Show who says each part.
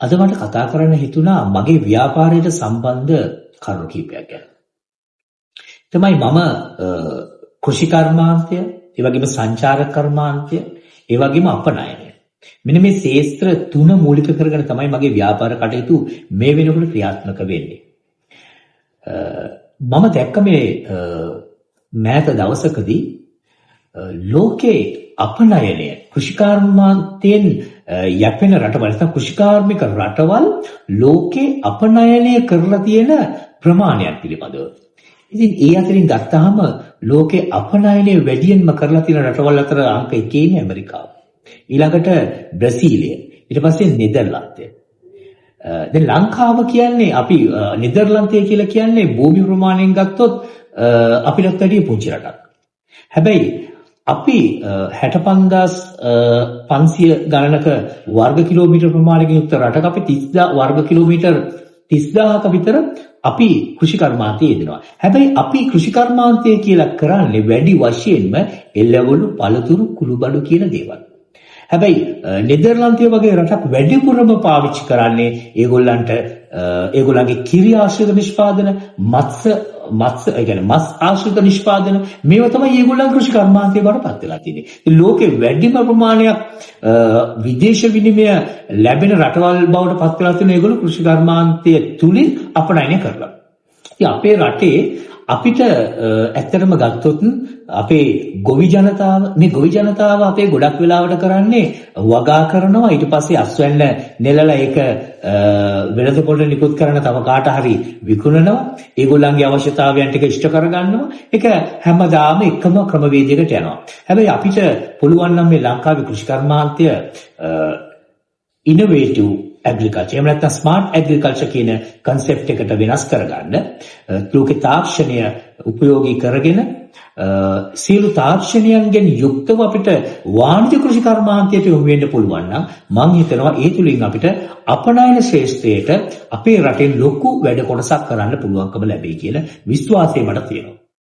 Speaker 1: අද මට කතා කරන්න හිතුණා මගේ ව්‍යාපාරයට සම්බන්ධ කරුණු කිහිපයක් ගැන. තමයි මම කෘෂි කර්මාන්තය, ඒ වගේම සංචාරක කර්මාන්තය, ඒ වගේම අපනයනය. මෙන්න මේ ශේත්‍ර තුන මූලික කරගෙන තමයි මගේ ව්‍යාපාර කටයුතු මේ වෙනකොට ක්‍රියාත්මක වෙන්නේ. මම දැක්ක මේ මෑත දවසකදී ලෝකේ අපනයනය කෘෂිකාර්මාන්තයෙන් යැපෙන රටවල් නැත්නම් කෘෂිකාර්මික රටවල් ලෝකේ අපනයනය කරලා තියෙන ප්‍රමාණයක් පිළිබඳව. ඉතින් ඒ අතරින් ගත්තාම ලෝකේ අපනයනය වැඩියෙන්ම කරලා තියෙන රටවල් අතර අංක 1 ඉන්නේ ඇමරිකාව. ඊළඟට බ්‍රසීලය. ඊට පස්සේ නෙදර්ලන්තය. දැන් ලංකාව කියන්නේ අපි නෙදර්ලන්තය කියලා කියන්නේ භූමි ප්‍රමාණයෙන් ගත්තොත් අපිටත් වැඩිය පුංචි රටක්. හැබැයි අපි 65500 ගණනක වර්ග කිලෝමීටර් ප්‍රමාණයකින් යුක්ත රටක අපි 30000 වර්ග කිලෝමීටර් 30000ක විතර අපි කෘෂි කර්මාන්තයේ යෙදෙනවා. හැබැයි අපි කෘෂි කර්මාන්තය කියලා කරන්නේ වැඩි වශයෙන්ම එළවලු, පළතුරු, කුළුබඩු කියන දේවල්. හැබැයි නෙදර්ලන්තය වගේ රටක් වැඩිපුරම පාවිච්චි කරන්නේ ඒගොල්ලන්ගේ කිරි ආශ්‍රිත නිෂ්පාදන, මස් ආශ්‍රිත නිෂ්පාදන, මේවා තමයි ඒගොල්ලන් කෘෂි කර්මාන්තයේ බඩපත් වෙලා තියෙන්නේ. ලෝකේ වැඩිම ප්‍රමාණයක් විදේශ විනිමය ලැබෙන රටවල් බවට පත් වෙලා තියෙන ඒගොල්ලෝ කෘෂි කර්මාන්තය තුලින් අපනයනය කරලා. ඉතින් අපේ රටේ අපිට ඇත්තටම ගත්තොත් අපේ ගොවි ජනතාව අපේ ගොඩක් වෙලාවට කරන්නේ වගා කරනවා, ඊට පස්සේ අස්වැන්න නෙලලා ඒක වෙළඳපොළ නිකුත් කරන තව කාට හරි විකුණනවා, ඒගොල්ලන්ගේ අවශ්‍යතාවයන් ටික ඉෂ්ට කරගන්නවා. ඒක හැමදාම එකම ක්‍රමවේදයකට යනවා. හැබැයි අපිට පුළුවන් නම් මේ ලංකාවේ කෘෂි කර්මාන්තය ඉනොවේටිව් ඇග්‍රිකල්චර්, එහෙම නැත්නම් ස්මාර්ට් ඇග්‍රිකල්චර් කියන concept එකට වෙනස් කරගන්න, ලෝකේ තාක්ෂණය උපයෝගී කරගෙන සියලු තාක්ෂණයන්ගෙන් යුක්තව අපිට වාණිජ කෘෂි කර්මාන්තයට යොමු වෙන්න පුළුවන් නම් මම හිතනවා ඒ තුලින් අපිට අපනයන ශ්‍රේෂ්ඨයට අපේ රටෙන් ලොකු වැඩ කොටසක් කරන්න පුළුවන්කම ලැබෙයි කියලා විශ්වාසය මට තියෙනවා.